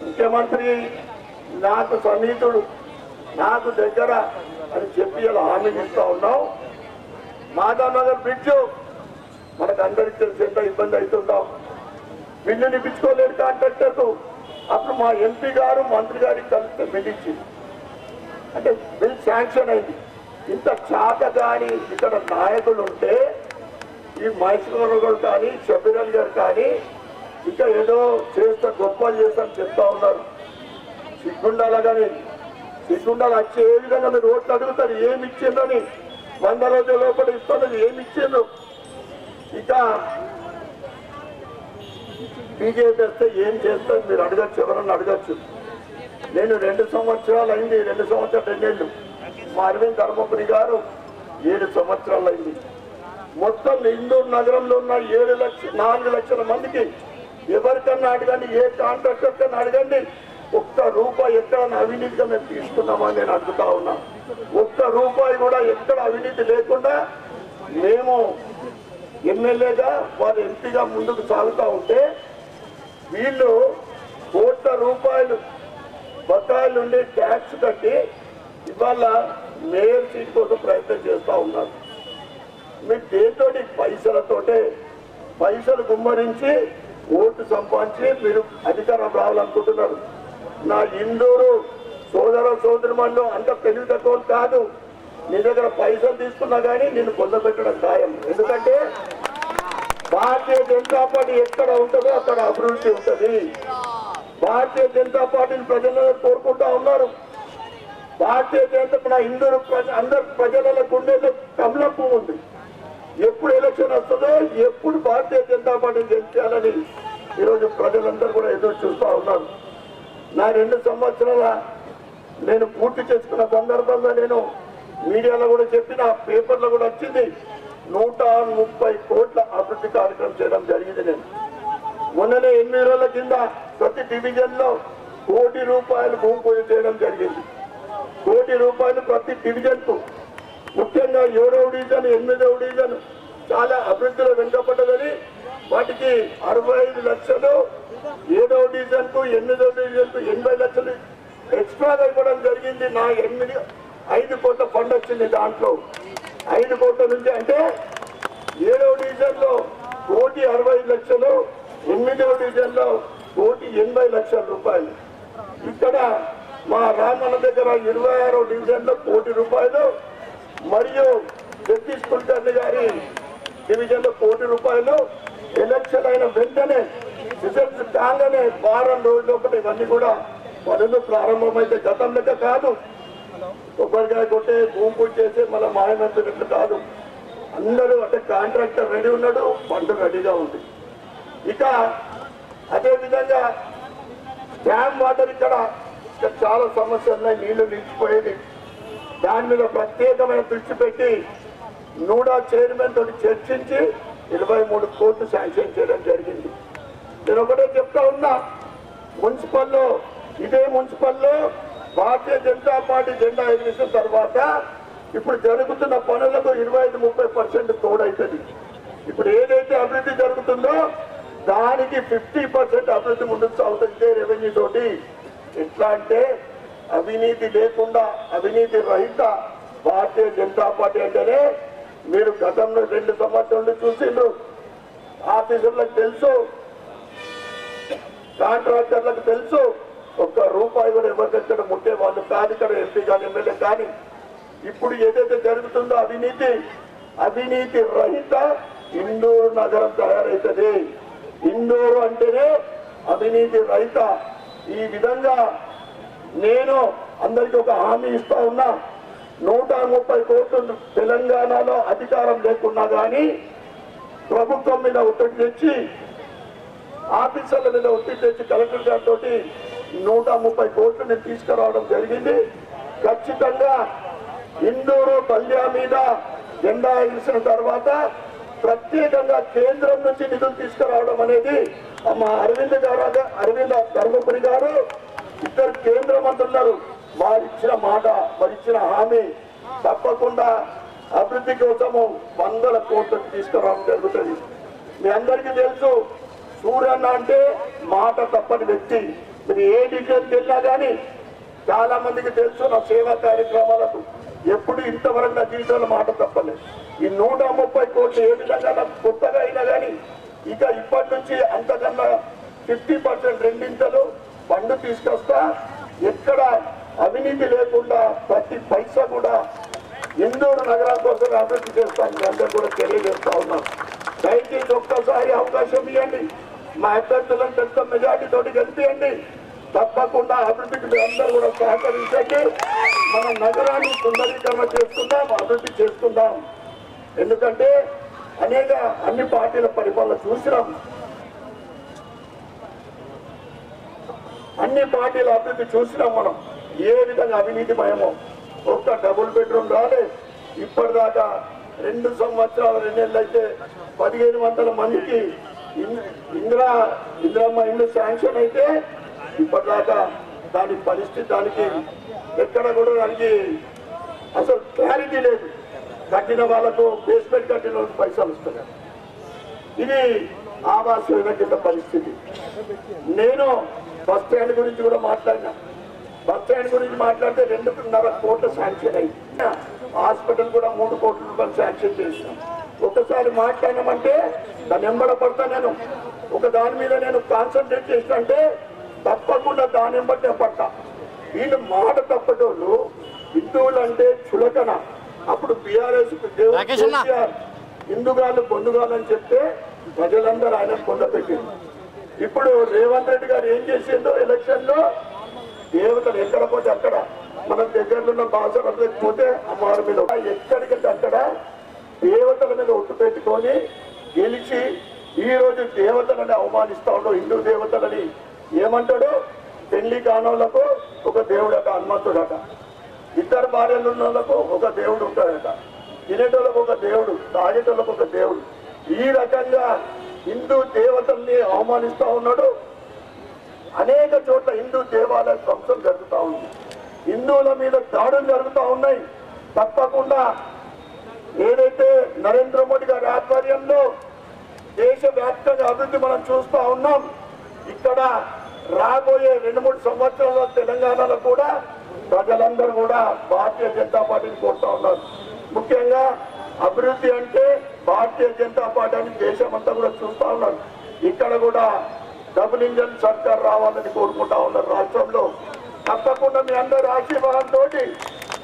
ముఖ్యమంత్రి నాకు సన్నిహితుడు, నాకు దగ్గర అని చెప్పి ఇలా హామీలు ఇస్తా ఉన్నావు. మాధవ్ నగర్ బ్రిడ్జ్ మనకు అందరికి తెలిసి ఎంత ఇబ్బంది అవుతుందాం. బిల్లుని ఇప్పించుకోలేడు కాంట్రాక్టర్కు. అప్పుడు మా ఎంపీ గారు మంత్రి గారికి కలిస్తే బిల్ ఇచ్చింది. అంటే బిల్ శాంక్షన్ అయింది. ఇంత చాక కానీ ఇక్కడ నాయకులు ఉంటే ఈ మహేష్ గారు కానీ షబీర్ అలీ గారు కానీ ఇంకా ఏదో చేస్తా గొప్పలు చేస్తాను చెప్తా ఉన్నారు. సిగ్గుండాలా కానీ సిగ్గుండాలి వచ్చి ఏ విధంగా మీరు ఓట్లు అడుగుతారు ఏమి ఇచ్చిందని 100 రోజుల లోపల ఇస్తున్నది ఏమి ఇచ్చిండ్రు. ఇక బీజేపీ వస్తే ఏం చేస్తారు మీరు అడగచ్చు, ఎవరన్నా అడగచ్చు. నేను 2 సంవత్సరాలు అయింది, 2 సంవత్సరాలు 2 ఏళ్ళు. మా అరవింద్ ధర్మపురి గారు 7 సంవత్సరాలు అయింది. మొత్తం ఇందూరు నగరంలో ఉన్న 4 లక్షల మందికి ఎవరికన్నా అడగండి, ఏ కాంట్రాక్టర్ కన్నా అడగండి, ఒక్క రూపాయి ఎక్కడ అవినీతిగా మేము తీసుకున్నామని నేను అడుగుతా ఉన్నా. ఒక్క రూపాయి కూడా ఎక్కడ అవినీతి లేకుండా మేము ఎమ్మెల్యేగా వారు ఎంపీగా ముందుకు సాగుతూ ఉంటే వీళ్ళు కోట్ల రూపాయలు బకాయిలు ఉండే ట్యాక్స్ కట్టి ఇవాళ మేయర్ సీట్ కోసం ప్రయత్నం చేస్తూ ఉన్నారు. మీరు దేంతోటి పైసలు గుమ్మరించి ఓటు సంపాదించి మీరు అధికారం రావాలనుకుంటున్నారు. నా ఇందూరు సోదరుమణులు అంత తెలివి తక్కువ కాదు. నీ దగ్గర పైసలు తీసుకున్నా కానీ నిన్ను పొందబెట్టడం ఖాయం. ఎందుకంటే భారతీయ జనతా పార్టీ ఎక్కడ ఉంటుందో అక్కడ అభివృద్ధి ఉంటుంది. భారతీయ జనతా పార్టీని ప్రజలను కోరుకుంటా ఉన్నారు. భారతీయ జనతా నా ఇందూరు అందరు ప్రజల గుండెల్లో కమలం పువ్వు ఉంది. ఎప్పుడు ఎలక్షన్ వస్తుందో ఎప్పుడు భారతీయ జనతా పార్టీని గెలిచేయాలని ఈరోజు ప్రజలందరూ కూడా ఎదురు చూస్తూ ఉన్నారు. నా 2 సంవత్సరాల నేను పూర్తి చేసుకున్న సందర్భంగా నేను మీడియాలో కూడా చెప్పిన, పేపర్లో కూడా వచ్చింది. 130 కోట్ల అభివృద్ధి కార్యక్రమం చేయడం జరిగింది. నేను మొన్ననే 8 రోజుల కింద ప్రతి డివిజన్ లో ₹1 కోటి భూమి పూజ చేయడం జరిగింది. ₹1 కోటి ప్రతి డివిజన్ కు. ముఖ్యంగా 7వ డివిజన్ 8వ డివిజన్ చాలా అభివృద్ధిలో వెనుకబడ్డదని వాటికి 65 లక్షలు, 7వ డివిజన్ కు 8వ డివిజన్ కు 80 లక్షలు ఎక్స్ట్రాగా ఇవ్వడం జరిగింది. నా 5 కోట్ల ఫండ్ వచ్చింది. దాంట్లో 5 కోట్ల నుంచి అంటే 7వ డివిజన్ లో ₹1,65,00,000, 8వ డివిజన్లో 1,80,00,000 రూపాయలు. ఇక్కడ మా రామన్న దగ్గర 26వ డివిజన్లో 1,00,00,000 రూపాయలు మరియు జగదీష్ కుల్కర్ణి గారి డివిజన్లో 1,00,00,000 రూపాయలు. ఎలక్షన్ అయిన వెంటనే రిజల్ట్స్ కాగానే వారం రోజులొకటి ఇవన్నీ కూడా పనులు ప్రారంభమైతే గతం లెక్క కాదు. కొబ్బరికాయ కొట్టే భూమి పూజ చేసే మళ్ళీ మాయమైపోయినట్లు కాదు. అందరూ అంటే కాంట్రాక్టర్ రెడీ ఉన్నాడు, ఫండ్ రెడీగా ఉంది. ఇక అదే విధంగా డ్యామ్ వాటర్ ఇక్కడ చాలా సమస్యలు ఉన్నాయి, నీళ్లు నిలిచిపోయేది. దాని మీద ప్రత్యేకమైన దృష్టి పెట్టి నూడా చైర్మన్ తోటి చర్చించి 23 కోట్లు శాంక్షన్ చేయడం జరిగింది. నేను ఒకటే చెప్తా ఉన్నా, మున్సిపల్లో ఇదే మున్సిపల్లో భారతీయ జనతా పార్టీ జెండా ఎగిరేసిన తర్వాత ఇప్పుడు జరుగుతున్న పనులకు 25-30% తోడైతుంది. ఇప్పుడు ఏదైతే అభివృద్ధి జరుగుతుందో దానికి 50% అభివృద్ధి ముందుకు సాగుతుంది రెవెన్యూ తోటి. ఎట్లా అంటే అవినీతి లేకుండా అవినీతి రహిత భారతీయ జనతా పార్టీ అంటేనే మీరు గతంలో 2 సంవత్సరాలు చూసిండ్రు. ఆఫీసర్లకు తెలుసు, కాంట్రాక్టర్లకు తెలుసు, ఒక్క రూపాయి కూడా ఎవరికెక్కడ ముట్టే వాళ్ళు కాదు. ఇక్కడ ఎంపీ కానీ ఎమ్మెల్యే కానీ ఇప్పుడు ఏదైతే జరుగుతుందో అవినీతి రహిత ఇందూరు నగరం తయారైతుంది. ఇందూరు అంటేనే అవినీతి రహిత. ఈ విధంగా నేను అందరికీ ఒక హామీ ఇస్తా ఉన్నా, 130 కోట్లు తెలంగాణలో అధికారం లేకున్నా కానీ ప్రభుత్వం మీద ఒత్తిడి తెచ్చి ఆఫీసర్ల మీద ఒత్తిడి తెచ్చి కలెక్టర్ గారితో 130 కోట్లు నేను తీసుకురావడం జరిగింది. ఖచ్చితంగా ఇందూరు బల్యా మీద జెండా ఎగిసిన తర్వాత ప్రత్యేకంగా కేంద్రం నుంచి నిధులు తీసుకురావడం అనేది మా అరవింద్ ధర్మపురి గారు ఇద్దరు కేంద్ర మంత్రులు వారిచ్చిన మాట, వారిచ్చిన హామీ తప్పకుండా అభివృద్ధి కోసము 100 కోట్లు తీసుకురావడం జరుగుతుంది. మీ అందరికీ తెలుసు, సూర్యన్న అంటే మాట తప్పని వ్యక్తి. మీరు ఏ డివిజన్కి వెళ్ళినా కానీ చాలా మందికి తెలుసు, నా సేవా కార్యక్రమాలకు ఎప్పుడు ఇంతవరకు నా జీవితంలో మాట తప్పలేదు. ఈ 130 కోట్లు ఏ విధంగా నాకు కొత్తగా అయినా కానీ ఇక ఇప్పటి నుంచి అంతకన్నా 50% రెండింతలు ఫండ్ తీసుకొస్తా. ఎక్కడ అవినీతి లేకుండా ప్రతి పైసా కూడా ఇందూరు నగరం కోసం అభివృద్ధి చేస్తాను. అందరూ కూడా తెలియజేస్తా ఉన్నాం. దయచేసి ఒక్కసారి అవకాశం ఇవ్వండి, మా అభ్యర్థులను పెద్ద మెజార్టీ తోటి గెలిపియండి. తప్పకుండా అభివృద్ధికి మీరు అందరూ కూడా సహకరించండి. మన నగరాన్ని సుందరీకరణ చేసుకుందాం, అభివృద్ధి చేసుకుందాం. ఎందుకంటే అన్ని పార్టీల పరిపాలన చూసినాం, అన్ని పార్టీల అభివృద్ధి చూసినాం. మనం ఏ విధంగా అవినీతిమయమో ఒక్క డబుల్ బెడ్రూమ్ రాలే. ఇప్పటిదాకా 2 సంవత్సరాలు 2 నెలలు అయితే 1500 మందికి ఇందిరమ్మ ఇల్లు శాంక్షన్ అయితే ఇప్పటిదాకా దాని పరిస్థితి దానికి ఎక్కడ కూడా దానికి అసలు క్లారిటీ లేదు. కట్టిన వాళ్ళకు బేస్మెంట్ కట్టిన వాళ్ళకి పైసలు వస్తున్నాయి. ఇది ఆవాస్ యోజన కింద పరిస్థితి. నేను బస్ స్టాండ్ గురించి కూడా మాట్లాడినా. బస్ స్టాండ్ గురించి మాట్లాడితే 2.5 కోట్లు శాంక్షన్ అయింది. హాస్పిటల్ కూడా 3 కోట్ల రూపాయలు శాంక్షన్ చేసినాం. ఒకసారి మాట్లాడినామంటే దాన్ని ఎంబడ పడతా. నేను ఒక దాని మీద నేను కాన్సన్ట్రేట్ చేసినంటే తప్పకుండా దాని ఎంబటే పడతా. వీళ్ళు మాట తప్పటోళ్ళు హిందువులు అంటే చులకన. అప్పుడు బీఆర్ఎస్ హిందుగాళ్ళు పొందుగాలు అని చెప్తే ప్రజలందరూ ఆయన పొందపెట్టింది. ఇప్పుడు రేవంత్ రెడ్డి గారు ఏం చేసిందో ఎలక్షన్ లో దేవతలు ఎక్కడ పోతే అక్కడ మన దగ్గరలో ఉన్న బాసర పోతే అమ్మవారి మీద ఎక్కడికంటే అక్కడ దేవతల మీద ఒట్టు పెట్టుకొని గెలిచి ఈ రోజు దేవతలని అవమానిస్తా ఉండవు. హిందూ దేవతలని ఏమంటాడు, పెళ్లి కానోళ్లకు ఒక దేవుడట, హనుమంతుడట. 2 భార్యలు ఉన్న వాళ్ళకు ఒక దేవుడు ఉంటాడట. తినేటోళ్ళకు ఒక దేవుడు, తాగేటోళ్ళకు ఒక దేవుడు. ఈ రకంగా హిందూ దేవతల్ని అవమానిస్తా ఉన్నాడు. అనేక చోట్ల హిందూ దేవాలయ ధ్వంసం జరుగుతూ ఉంది. హిందువుల మీద దాడులు జరుగుతూ ఉన్నాయి. తప్పకుండా ఏదైతే నరేంద్ర మోడీ గారి ఆధ్వర్యంలో దేశవ్యాప్తంగా అభివృద్ధి మనం చూస్తూ ఉన్నాం. ఇక్కడ రాబోయే 2-3 సంవత్సరాల తెలంగాణలో కూడా ప్రజలందరూ కూడా భారతీయ జనతా పార్టీని కోరుతా ఉన్నారు. ముఖ్యంగా అభివృద్ధి అంటే భారతీయ జనతా పార్టీ అని దేశం అంతా కూడా చూస్తా ఉన్నారు. ఇక్కడ కూడా డబుల్ ఇంజన్ సర్కార్ రావాలని కోరుకుంటా ఉన్నారు రాష్ట్రంలో. తప్పకుండా మీ అందరి ఆశీర్వాదంతో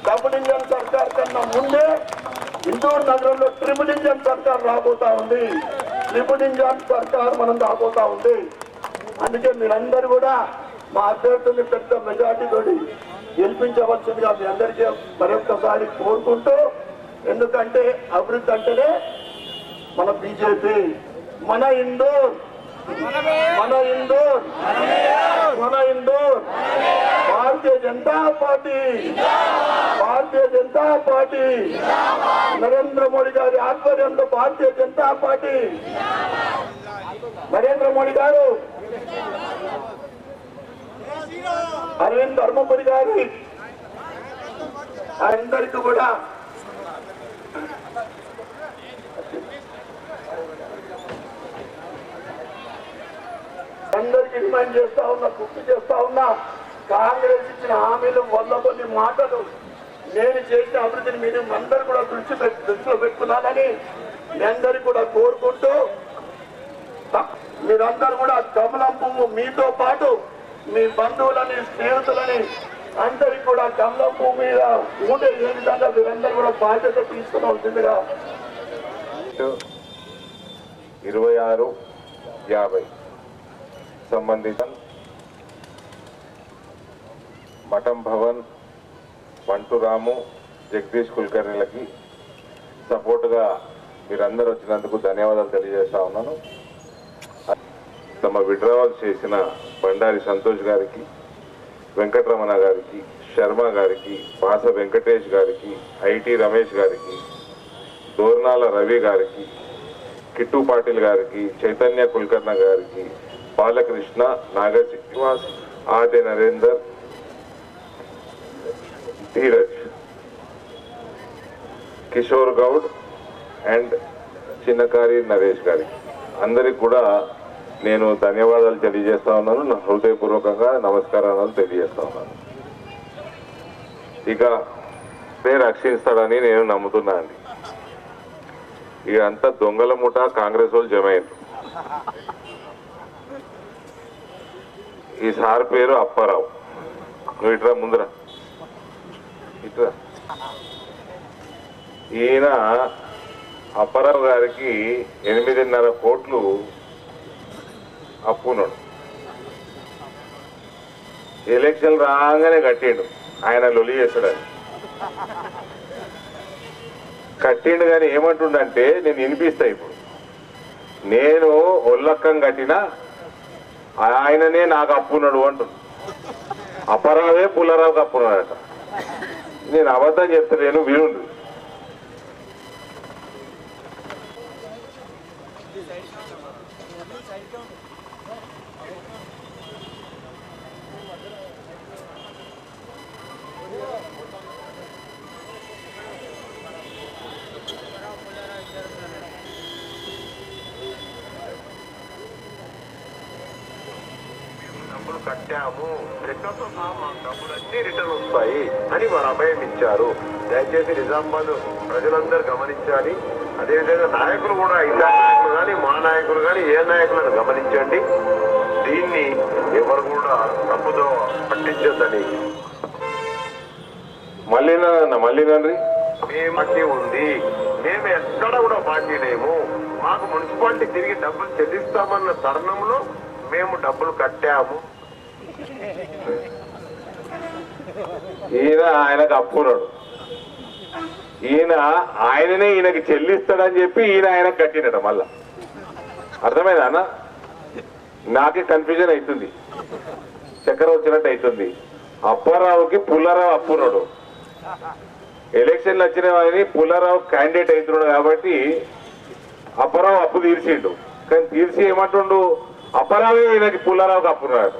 డబుల్ ఇంజన్ సర్కార్ కన్నా ముందే ఇందూరు నగరంలో ట్రిపుల్ ఇంజన్ సర్కార్ రాబోతా ఉంది. ట్రిపుల్ ఇంజన్ సర్కార్ మనం రాబోతా ఉంది. అందుకే మీరందరూ కూడా మా అభ్యర్థుల్ని పెద్ద మెజార్టీతో గెలిపించవలసిందిగా మీ అందరికీ మరొకసారి కోరుకుంటూ, ఎందుకంటే అభివృద్ధి అంటేనే మన బీజేపీ, మన ఇందూర్, మన ఇందూర్, మన ఇందూర్, భారతీయ జనతా పార్టీ, భారతీయ జనతా పార్టీ, నరేంద్ర మోడీ గారి ఆధ్వర్యంలో భారతీయ జనతా పార్టీ, నరేంద్ర మోడీ గారు, అరవింద్ ధర్మపురి గారి అందరికీ కూడా అందరికి డిమాండ్ చేస్తా ఉన్నా, గుర్తు చేస్తా ఉన్నా, కాంగ్రెస్ ఇచ్చిన హామీలు వల్ల కొన్ని మాటలు నేను చేసిన అభివృద్ధిని మీరు అందరూ కూడా దృష్టిలో పెట్టుకున్నానని మీ అందరికీ కూడా కోరుకుంటూ, మీరందరూ కూడా కమలం పువ్వు మీతో పాటు మీ బంధువులని స్నేహితులని అందరికి కూడా కమలం పువ్వు మీద ఊటే ఏ విధంగా మీరందరూ కూడా బాధ్యత తీసుకున్నాల్సిందిగా. 2650 సంబంధిత మఠం భవన్, వంటురాము, జగదీష్ కుల్కర్ణీలకి సపోర్టుగా మీరందరూ వచ్చినందుకు ధన్యవాదాలు తెలియజేస్తా ఉన్నాను. తమ విడ్రావల్ చేసిన బండారి సంతోష్ గారికి, వెంకటరమణ గారికి, శర్మ గారికి, పాస వెంకటేష్ గారికి, ఐటీ రమేష్ గారికి, దోర్నాల రవి గారికి, కిట్టు పాటిల్ గారికి, చైతన్య కుల్కర్ణ గారికి, బాలకృష్ణ, నాగ శ్రీనివాస్, ఆర్డే నరేందర్, ధీరజ్, కిషోర్ గౌడ్ అండ్ చిన్నకారి నరేష్ గారికి అందరికి కూడా నేను ధన్యవాదాలు తెలియజేస్తా ఉన్నాను. నా హృదయపూర్వకంగా నమస్కారాలు తెలియజేస్తా ఉన్నాను. ఇక రక్షిస్తాడని నేను నమ్ముతున్నా అండి. ఇదంతా దొంగల ముఠ కాంగ్రెస్ వాళ్ళు జమైంది. ఈ సార్ పేరు అప్పారావు. నువ్వు ఇట్రా ముందర ఇట్రా. ఈయన అప్పారావు గారికి 8.5 కోట్లు అప్పున్నాడు. ఎలక్షన్ రాగానే కట్టిండు. ఆయన లొలి చేస్తాడని కట్టిండు. కానీ ఏమంటుండంటే, నేను వినిపిస్తా ఇప్పుడు, నేను ఒల్లక్కం కట్టినా ఆయననే నాకు అప్పున్నాడు అంటున్నాడు. అప్పారావే పుల్లారావుకి అప్పున్నాడట. నేను అబద్ధం చెప్తలేను, వినుండు. డబ్బులు కట్టాము, లెక్కతో మాకు డబ్బులన్నీ రిటర్న్ వస్తాయి అని వారు అభయం ఇచ్చారు. దయచేసి నిజామాబాద్ ప్రజలందరూ గమనించాలి. అదేవిధంగా నాయకులు కూడా, ఇతర నాయకులు కానీ, మా నాయకులు కానీ, ఏ నాయకులను గమనించండి. దీన్ని ఎవరు కూడా తప్పుదో పట్టించొద్దని. మళ్ళీ నండి, మేమట్టి ఉంది, మేము ఎక్కడ కూడా బాకీ లేము. మాకు మున్సిపాలిటీ తిరిగి డబ్బులు చెల్లిస్తామన్న తరుణంలో మేము డబ్బులు కట్టాము. ఈయన ఆయనకు అప్పున్నాడు. ఆయననే ఈయనకి చెల్లిస్తాడని చెప్పి ఆయనకు కట్టినట. మళ్ళా అర్థమైందా అన్న? నాకే కన్ఫ్యూజన్ అవుతుంది, చక్కెర వచ్చినట్టు అవుతుంది. అప్పారావుకి పుల్లారావు అప్పున్నాడు. ఎలక్షన్లు వచ్చినవని పుల్లారావు క్యాండిడేట్ అవుతున్నాడు కాబట్టి అప్పారావు అప్పు తీర్చిండు. కానీ తీర్చి ఏమంటుండు, అప్పారావే ఈయనకి పుల్లారావుకి అప్పున్నాడు,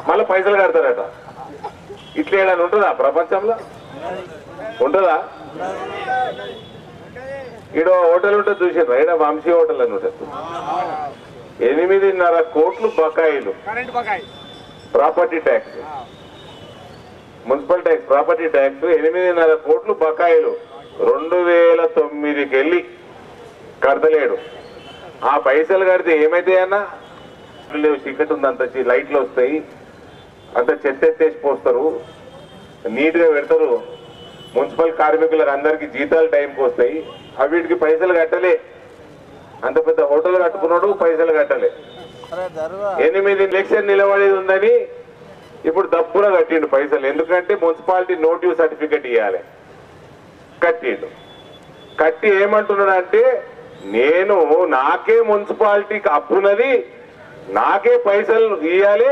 మళ్ళీ పైసలు కడతాడట. ఇట్లా ఏదైనా ఉంటుందా ప్రపంచంలో? ఉంటుందా? ఈడ హోటల్ ఉంటుంది చూసారా, ఈడ వంశీ హోటల్ అని ఉంటుంది. 8.5 కోట్లు బకాయిలు, property tax, municipal tax, property tax 8.5 కోట్లు బకాయిలు. 2009కి వెళ్ళి కడతలేడు. ఆ పైసలు కడితే ఏమైతాయన్నా? లేవు, చీకటి ఉంది, అంత లైట్లు వస్తాయి, అంత చెత్త ఎత్తేసి పోస్తారు, నీట్గా పెడతారు. మున్సిపల్ కార్మికులకు అందరికీ జీతాలు టైంకి వస్తాయి. వీటికి పైసలు కట్టలే. అంత పెద్ద హోటల్ కట్టుకున్నాడు, పైసలు కట్టలే. 8 లక్షలు నిలబడేది ఉందని ఇప్పుడు దప్పున కట్టిండు పైసలు. ఎందుకంటే మున్సిపాలిటీ నో డ్యూ సర్టిఫికెట్ ఇవ్వాలి. కట్టిండు. కట్టి ఏమంటున్నాడు అంటే, నేను నాకే మున్సిపాలిటీకి అప్పున్నది, నాకే పైసలు ఇవ్వాలి,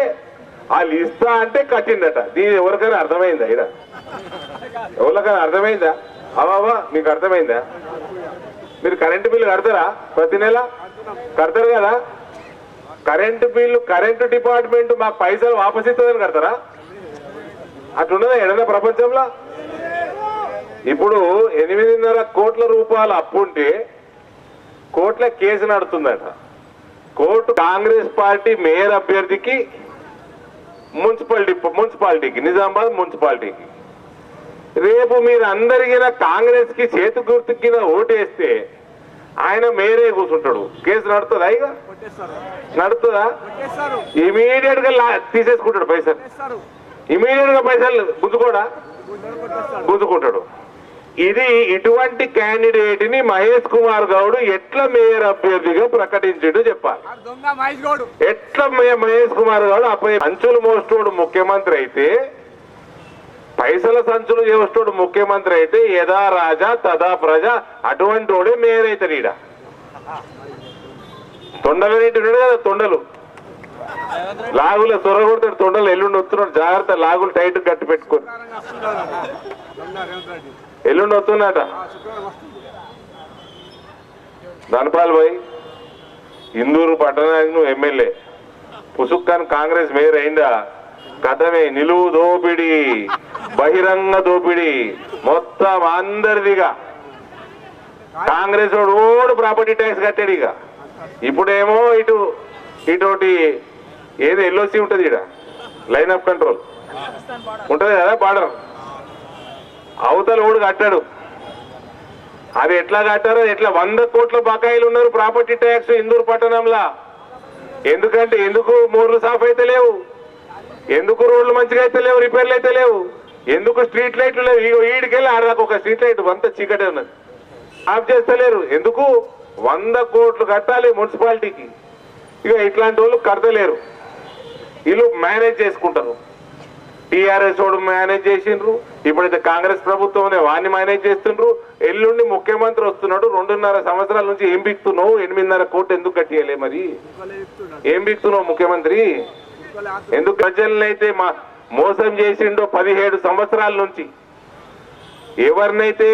వాళ్ళు ఇస్తా అంటే కట్టిండట. దీని ఎవరికైనా అర్థమైందా? ఇక్కడ ఎవరికైనా అర్థమైందా? అవావా మీకు అర్థమైందా? మీరు కరెంటు బిల్లు కడతారా? ప్రతి నెల కడతారు కదా. కరెంటు బిల్లు కరెంటు డిపార్ట్మెంట్ మాకు పైసలు వాపస్ ఇస్తుందని కడతారా? అట్లున్నదా ఏదైనా ప్రపంచంలో? ఇప్పుడు 8.5 కోట్ల రూపాయలు అప్పు ఉంటే కోర్టులో కేసు నడుతుందట. కోర్టు కాంగ్రెస్ పార్టీ మేయర్ అభ్యర్థికి మున్సిపాలిటీకి నిజామాబాద్ మున్సిపాలిటీకి రేపు మీరు అందరికీ కాంగ్రెస్ కి చేతు గుర్తు కింద ఓటేస్తే ఆయన మేయరే కూర్చుంటాడు. కేసు నడుతుందా? ఇక నడుతుందా? ఇమీడియట్ గా తీసేసుకుంటాడు పైసలు. ఇమీడియట్ గా పైసలు గుంజుకుంటాడు. ఇది ఇటువంటి క్యాండిడేట్ ని మహేష్ కుమార్ గౌడ్ ఎట్లా మేయర్ అభ్యర్థిగా ప్రకటించాడు చెప్పాలి. ఎట్లా మహేష్ కుమార్ గౌడ్ సంచులు మోస్తోడు ముఖ్యమంత్రి అయితే, పైసల సంచులు చేస్తోడు ముఖ్యమంత్రి అయితే, యథా రాజా తదా ప్రజ అటువంటి వాడే మేయర్ అవుతాడు. ఈడ తొండలు ఉన్నాడు కదా, తొండలు లాగుల సొరగొడతాడు. తొండలు ఎల్లుండి వస్తున్నాడు, జాగ్రత్త, లాగులు టైట్ గట్టి పెట్టుకొని. ఎల్లుండి వస్తున్నట ధనపాల్ భాయ్. ఇందూరు పట్టణానికి నువ్వు ఎమ్మెల్యే, పుసుక్కాన్ కాంగ్రెస్ మేయర్ అయిందా? కథమే. నిలువు దోపిడి, బహిరంగ దోపిడి మొత్తం అందరిదిగా. కాంగ్రెస్ ఓడు ప్రాపర్టీ ట్యాక్స్ కట్టాడు. ఇక ఇప్పుడేమో ఇటువంటి ఏదో ఎల్ఓసి ఉంటుంది, ఇక్కడ లైన్ ఆఫ్ కంట్రోల్ ఉంటుంది కదా, బార్డర్ అవతల ఓడు కట్టాడు. అది ఎట్లా కట్టారో, ఎట్లా 100 కోట్ల బకాయిలు ఉన్నారు ప్రాపర్టీ ట్యాక్స్ ఇందూరు పట్టణంలో. ఎందుకంటే ఎందుకు మోర్లు సాఫ్ అయితే లేవు, ఎందుకు రోడ్లు మంచిగా అయితే లేవు, రిపేర్లు అయితే లేవు, ఎందుకు స్ట్రీట్ లైట్లు లేవు. ఇగో ఈడికెళ్ళి ఆడదాకా ఒక స్ట్రీట్ లైట్ అంతా చీకటే ఉన్నది, ఆఫ్ చేస్తలేరు. ఎందుకు? 100 కోట్లు కట్టాలి మున్సిపాలిటీకి. ఇక ఇట్లాంటి వాళ్ళు కడతలేరు, వీళ్ళు మేనేజ్ చేసుకుంటారు. టీఆర్ఎస్ వాడు మేనేజ్ చేసిండ్రు, ఇప్పుడైతే కాంగ్రెస్ ప్రభుత్వం వాడిని మేనేజ్ చేస్తుండ్రు. ఎల్లుండి ముఖ్యమంత్రి వస్తున్నాడు. 2.5 సంవత్సరాల నుంచి ఏం బిక్తున్నావు? 8.5 కోట్లు ఎందుకు కట్టియలే? మరి ఏం బిక్తున్నావు ముఖ్యమంత్రి? ఎందుకు ప్రజలనైతే మోసం చేసిండో 17 సంవత్సరాల నుంచి, ఎవరినైతే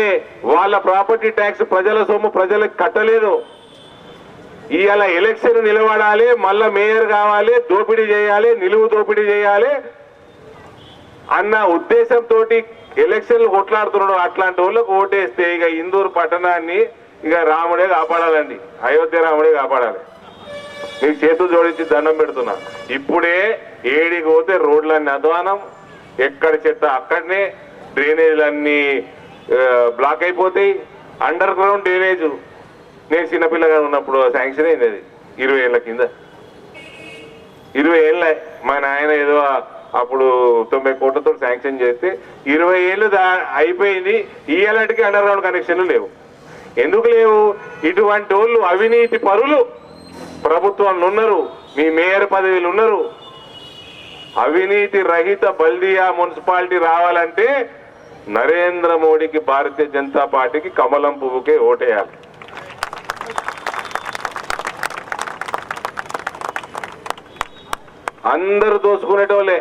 వాళ్ళ ప్రాపర్టీ ట్యాక్స్ ప్రజల సొమ్ము ప్రజలకు కట్టలేదు, ఇవాళ ఎలక్షన్ నిలబడాలి, మళ్ళా మేయర్ కావాలి, దోపిడీ చేయాలి, నిలువు దోపిడీ చేయాలి అన్న ఉద్దేశంతో ఎలక్షన్లు కొట్లాడుతున్నాడు. అట్లాంటి వాళ్ళకు ఓటేస్తే ఇక ఇందూరు పట్టణాన్ని ఇక రాముడే కాపాడాలండి, అయోధ్య రాముడే కాపాడాలి. మీకు చేతులు జోడించి దండం పెడుతున్నా. ఇప్పుడే ఏడికి పోతే రోడ్లన్నీ అధ్వానం, ఎక్కడ చెత్త అక్కడనే, డ్రైనేజీలన్నీ బ్లాక్ అయిపోతాయి. అండర్ గ్రౌండ్ డ్రైనేజ్ నేను చిన్నపిల్లగా ఉన్నప్పుడు శాంక్షన్ అయింది. అది 20 ఏళ్ల కింద, 20 ఏళ్ళ మా నాయన ఏదో అప్పుడు 90 కోట్లతో శాంక్షన్ చేస్తే 20 ఏళ్ళు అయిపోయింది. ఈ ఏళ్ళకి అండర్ గ్రౌండ్ కనెక్షన్లు లేవు. ఎందుకు లేవు? ఇటువంటి వాళ్ళు అవినీతి పరులు ప్రభుత్వంలో ఉన్నారు, మీ మేయర్ పదవిలు ఉన్నారు. అవినీతి రహిత బల్దియా మున్సిపాలిటీ రావాలంటే నరేంద్ర మోడీకి, భారతీయ జనతా పార్టీకి కమలం పువ్వుకే ఓటేయాలి. అందరూ దోసుకునేటోళ్ళే,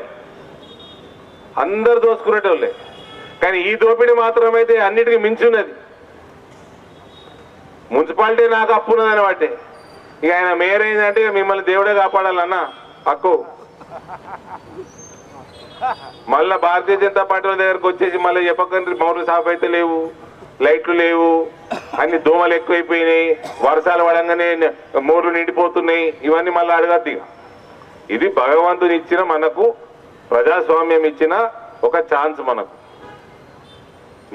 అందరు దోసుకునేటోళ్ళే. కానీ ఈ దోపిడీ మాత్రమైతే అన్నిటికీ మించి ఉన్నది. మున్సిపాలిటీ నాకు అప్పు ఉన్నదని బట్టే ఇక ఆయన మేయర్ అయిందంటే మిమ్మల్ని దేవుడే కాపాడాలన్నా హక్కు. మళ్ళా భారతీయ జనతా పార్టీ దగ్గరకు వచ్చేసి మళ్ళీ చెప్పకండి మౌరు సాఫ్ అయితే లేవు, లైట్లు లేవు, అన్ని దోమలు ఎక్కువైపోయినాయి, వర్షాలు పడంగానే మోర్లు నిండిపోతున్నాయి, ఇవన్నీ మళ్ళీ అడగద్దు. ఇది భగవంతుని ఇచ్చిన, మనకు ప్రజాస్వామ్యం ఇచ్చిన ఒక ఛాన్స్. మనకు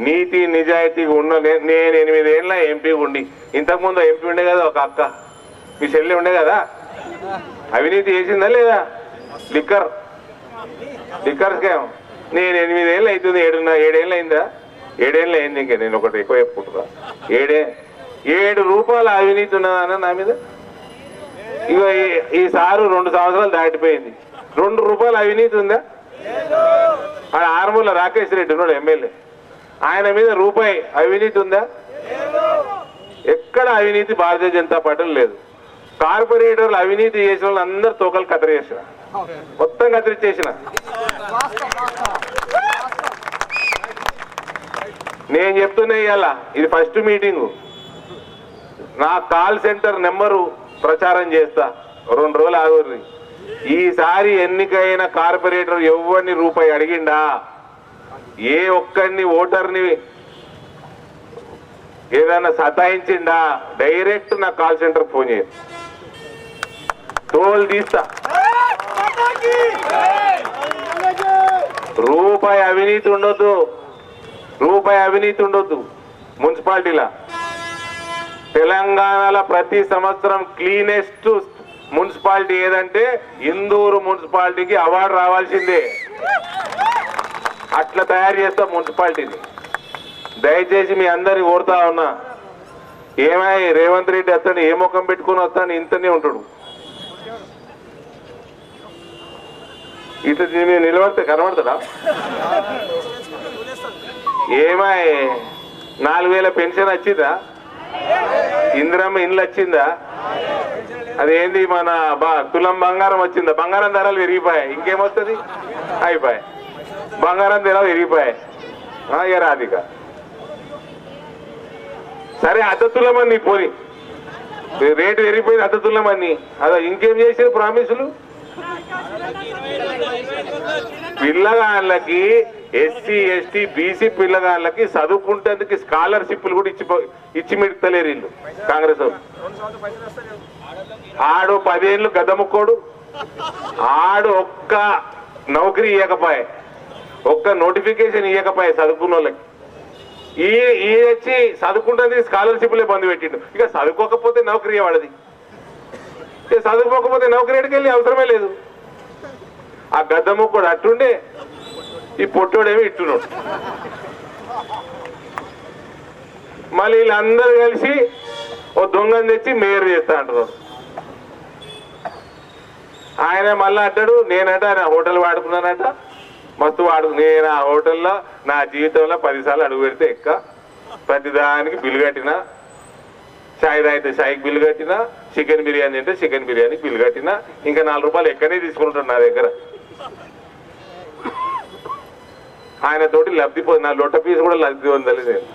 నీతి నిజాయితీగా ఉన్న, నేను 8 ఏళ్ళ ఎంపీ ఉండి, ఇంతకుముందు ఎంపీ ఉండే కదా ఒక అక్క, మీ చెల్లి ఉండే కదా, అవినీతి చేసిందా లేదా? Liquor scam. నేను 8 ఏళ్ళు అవుతుంది, 7 ఏళ్ళు అయిందా? 7 ఏళ్ళు అయింది. ఇంకా నేను ఒకటి ఎక్కువ చెప్పుకుంటున్నా. 7 రూపాయల అవినీతి ఉన్నదన్న నా మీద. ఇక ఈ సారు 2 సంవత్సరాలు దాటిపోయింది. 2 రూపాయల అవినీతి ఉందా? ఆడ ఆర్మూల రాకేష్ రెడ్డి ఉన్నాడు ఎమ్మెల్యే, ఆయన మీద రూపాయి అవినీతి ఉందా? ఎక్కడ అవినీతి భారతీయ జనతా పార్టీలో లేదు. కార్పొరేటర్లు అవినీతి చేసిన వాళ్ళు అందరు తోకలు కత్తిరేసిన, మొత్తం కత్తిరించేసిన. నేను చెప్తున్నా ఇవాళ ఇది ఫస్ట్ మీటింగు. నా కాల్ సెంటర్ నెంబరు ప్రచారం చేస్తా, 2 రోజులు ఆగుర్రి. ఈసారి ఎన్నికైన కార్పొరేటర్ ఎవరిని రూపాయి అడిగిండా, ఏ ఒక్కడిని ఓటర్ని ఏదైనా సతాయించిండా, డైరెక్ట్ నా కాల్ సెంటర్ ఫోన్ చేయ, తోలు తీస్తా. రూపాయి అవినీతి ఉండొద్దు మున్సిపాలిటీలా. తెలంగాణలో ప్రతి సంవత్సరం క్లీనెస్ట్ మున్సిపాలిటీ ఏదంటే ఇందూరు మున్సిపాలిటీకి అవార్డు రావాల్సిందే. అట్లా తయారు చేస్తాం మున్సిపాలిటీని. దయచేసి మీ అందరిని కోరుతా ఉన్నా, ఏమై రేవంత్ రెడ్డి వస్తాడు, ఏ ముఖం పెట్టుకుని వస్తాడు, ఇంతనే ఉంటాడు. ఇట్లా నేను నిలబడితే కనబడతాడా? ఏమై 4000 పెన్షన్ వచ్చిందా? ఇందిరమ్మ ఇండ్లు వచ్చిందా? అదేంది మన తులం బంగారం వచ్చిందా? బంగారం ధరలు పెరిగిపోయాయి, ఇంకేమొస్తుంది? అయిపోయాయి, బంగారం ధరలు పెరిగిపోయాయి. ఇక రాధిక సరే, అద్దతులమని పోని రేటు పెరిగిపోయింది, అద్దతులమని అదే ఇంకేం చేసారు ప్రామిసులు? పిల్లగాళ్ళకి ఎస్సీ ఎస్టీ బీసీ పిల్లగాళ్ళకి చదువుకుంటేందుకు స్కాలర్షిప్లు కూడా ఇచ్చి మిడతలేరు వీళ్ళు కాంగ్రెస్ వాళ్ళు. ఆడు 10 ఏళ్ళు గద్దముక్కోడు, ఆడు ఒక్క నౌకరీ ఇవ్వకపోయే, ఒక్క నోటిఫికేషన్ ఇవ్వకపోయే చదువుకున్న వాళ్ళకి. ఈ వచ్చి చదువుకుంటుంది స్కాలర్షిప్లే బంద్ పెట్టిండు. ఇక చదువుకోకపోతే నౌకరీ ఇవ్వడది, ఇక చదువుకోకపోతే నౌకరీ ఎడికెళ్ళి అవసరమే లేదు. ఆ గద్దముక్కోడు అట్టుండే, ఈ పొట్టోడేమి ఇట్టున్నాడు. మళ్ళీ వీళ్ళందరూ కలిసి ఓ దొంగను తెచ్చి మేయర్ చేస్తా అంటున్నాడు. ఆయన మళ్ళీ అంటాడు, నేనంట ఆయన హోటల్ వాడుకున్నానంట, మస్తు నేను ఆ హోటల్లో నా జీవితంలో 10 సార్లు అడుగు పెడితే ప్రతిదానికి బిల్లు కట్టినా, చాయ్ తాగితే చాయ్కి బిల్లు కట్టినా, చికెన్ బిర్యానీ అంటే చికెన్ బిర్యానీకి బిల్లు కట్టినా, ఇంకా 4 రూపాయలు ఎక్కడే తీసుకుంటాడు నా దగ్గర. ఆయన తోటి లబ్ధి నా లొట్ట పీసు కూడా లబ్ధి పొందలే, నేను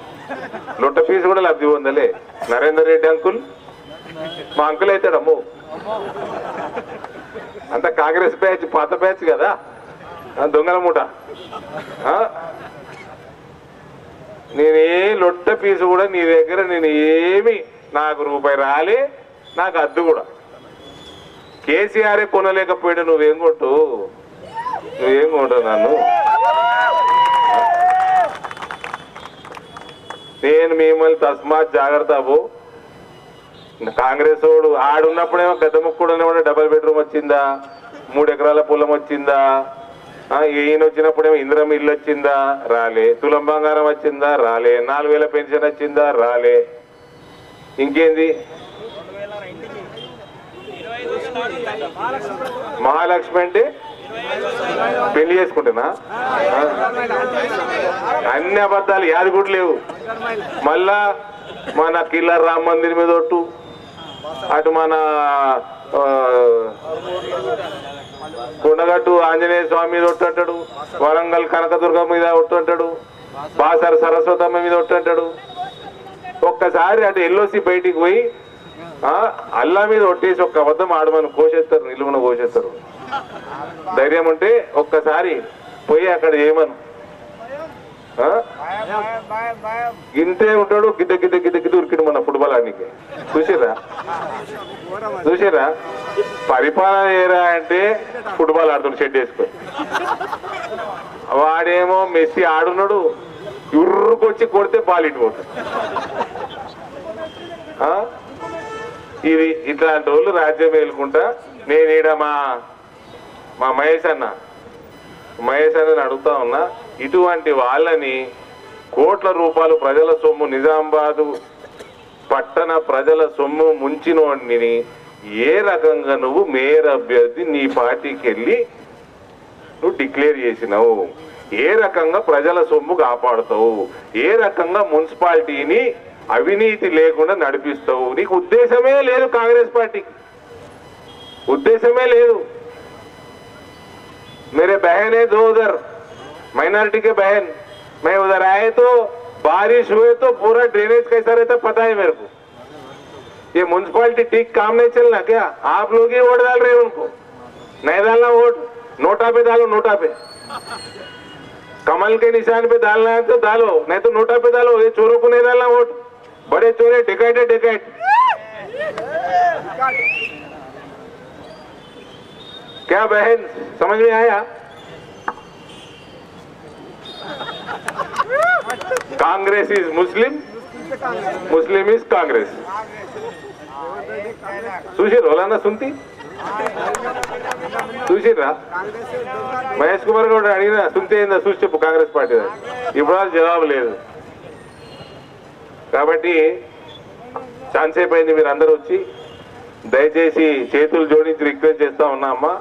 లొట్ట పీసు కూడా లబ్ధి పొందలే. నరేందర్ రెడ్డి అంకుల్ మా అంకుల్ అవుతాడు. అమ్మో, అంత కాంగ్రెస్ బ్యాచ్, పాత బ్యాచ్ కదా, దొంగల మూట. నేనే లొట్ట పీసు కూడా నీ దగ్గర నేను నాకు రూపాయి రాలే, నాకు అద్దు కూడా. కేసీఆరే కొనలేకపోయాడు, నువ్వేం కొంటావు నన్ను? నేను మిమ్మల్ని తస్మాత్ జాగ్రత్త అవ్వు. కాంగ్రెస్ వాడు ఆడున్నప్పుడేమో గద్దముక్కుడు అనేవాడు డబుల్ బెడ్రూమ్ వచ్చిందా, 3 ఎకరాల పొలం వచ్చిందా, ఈయన వచ్చినప్పుడేమో ఇందిరమ్మ ఇల్లు వచ్చిందా? రాలే. తులం బంగారం వచ్చిందా? రాలే. 4000 పెన్షన్ వచ్చిందా? రాలే. ఇంకేంది? మహాలక్ష్మి అంటే పెళ్లి చేసుకుంటున్నా? అన్ని అబద్ధాలు, యాది కూడా లేవు. మళ్ళా మన కిల్లర్ రామ్ మందిర్ మీద ఒట్టు, అటు మన కొండగట్టు ఆంజనేయ స్వామి మీద ఒట్టు అంటాడు, వరంగల్ కనకదుర్గ మీద ఒట్టు అంటాడు, బాసర సరస్వతమ్మ మీద ఒట్టు అంటాడు. ఒక్కసారి అటు ఎల్ఓసి బయటికి పోయి అల్లా మీద ఒట్టేసి ఒక్క అబద్ధం ఆడమని కోసేస్తారు, నిలువున కోసేస్తారు. ధైర్యం ఉంటే ఒక్కసారి పోయి అక్కడ ఏమను, ఇంతే ఉంటాడు. గిద్ద గిద్ద గిద్ద గిద్ద ఉరికిడు మన ఫుట్బాల్ ఆడికి. చూసారా పరిపాలన ఏరా అంటే ఫుట్బాల్ ఆడుతాడు షెడ్ వేసుకొని. వాడేమో మెస్సీ ఆడున్నాడు, ఉర్రుకొచ్చి కొడితే బాల్ ఇటు పోతాడు. ఇది ఇట్లాంటి వాళ్ళు రాజ్యం వేలుకుంటా నేను ఈడ మా మహేష్ అన్నని అడుగుతా ఉన్నా, ఇటువంటి వాళ్ళని కోట్ల రూపాయలు ప్రజల సొమ్ము, నిజామాబాదు పట్టణ ప్రజల సొమ్ము ముంచినోడిని ఏ రకంగా నువ్వు మేయర్ అభ్యర్థి నీ పార్టీకి వెళ్ళి నువ్వు డిక్లేర్ చేసినావు? ఏ రకంగా ప్రజల సొమ్ము కాపాడుతావు? ఏ రకంగా మున్సిపాలిటీని అవినీతి లేకుండా నడిపిస్తావు? నీకు ఉద్దేశమే లేదు, కాంగ్రెస్ పార్టీకి ఉద్దేశమే లేదు. मेरे बहन है 2 उधर माइनॉरिटी के बहन, मैं उधर आए तो बारिश हुए तो पूरा ड्रेनेज कैसा रहता पता है मेरे को। ये म्यूनसिपालिटी ठीक काम नहीं चलना क्या? आप लोग ही वोट डाल रहे हैं उनको, नहीं डालना वोट, नोटा पे डालो, नोटा पे कमल के निशान पे डालना है तो डालो, नहीं तो नोटा पे डालो। ये चोरों को नहीं डालना वोट, बड़े चोरे डिकाइट है डिकाइट। क्या बहन समझ में आया? Congress is Muslim, Muslim is Congress. చూసిర్రా నా సుంతి చూసిర్రా? మహేష్ కుమార్ గౌడ్ అడిగిన సుంతి ఏందా చూసి చెప్పు కాంగ్రెస్ పార్టీ. ఇప్పుడు జవాబు లేదు. కాబట్టి ఛాన్సేపు అయింది, మీరు అందరూ వచ్చి దయచేసి చేతులు జోడించి రిక్వెస్ట్ చేస్తా ఉన్నా అమ్మా,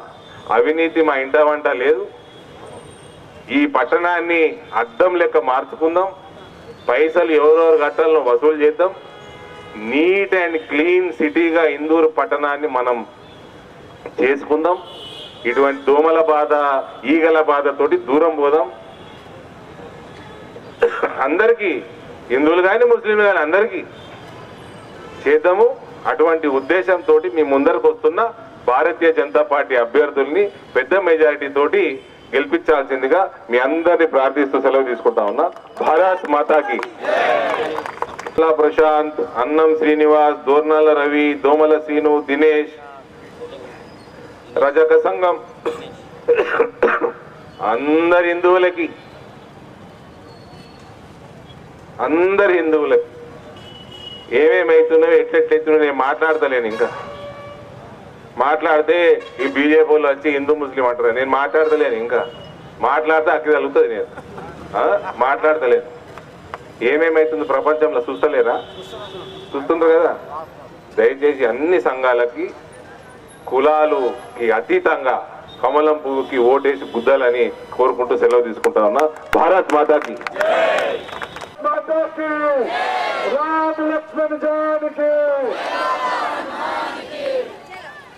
అవినీతి మా ఇంట వంట లేదు. ఈ పట్టణాన్ని అద్దం లెక్క మార్చుకుందాం, పైసలు ఎవరెవరు కట్టాలను వసూలు చేద్దాం, నీట్ అండ్ క్లీన్ సిటీగా ఇందూరు పట్టణాన్ని మనం చేసుకుందాం. ఇటువంటి దోమల బాధ, ఈగల బాధతోటి దూరం పోదాం. అందరికీ, హిందువులు కానీ ముస్లింలు కానీ అందరికీ చేద్దాము. అటువంటి ఉద్దేశంతో మీ ముందరకు వస్తున్న భారతీయ జనతా పార్టీ అభ్యర్థుల్ని పెద్ద మెజారిటీ తోటి గెలిపించాల్సిందిగా మీ అందరినీ ప్రార్థిస్తూ సెలవు తీసుకుంటా ఉన్నా. భారత్ మాతాకి. ప్రశాంత్, అన్నం శ్రీనివాస్, దోర్నాల రవి, దోమల సీను, దినేష్, రజక సంఘం, అందరి హిందువులకి ఏమేమవుతున్నాయో ఎట్లెట్లెత్తున్నాయో నేను మాట్లాడతలేను. ఇంకా మాట్లాడితే ఈ బీజేపీ వాళ్ళు వచ్చి హిందూ ముస్లిం అంటారు. నేను మాట్లాడతలేను, ఇంకా మాట్లాడితే అక్కడ కలుగుతుంది. నేను మాట్లాడతలేను. ఏమేమవుతుంది ప్రపంచంలో చూస్తలేరా? చూస్తుండ్రు కదా. దయచేసి అన్ని సంఘాలకి కులాలుకి అతీతంగా కమలం పువ్వుకి ఓటేసి గుద్దాలని కోరుకుంటూ సెలవు తీసుకుంటా ఉన్నా. భారత్ మాతాకి. రామ్ లక్ష్మణ్ జానకి.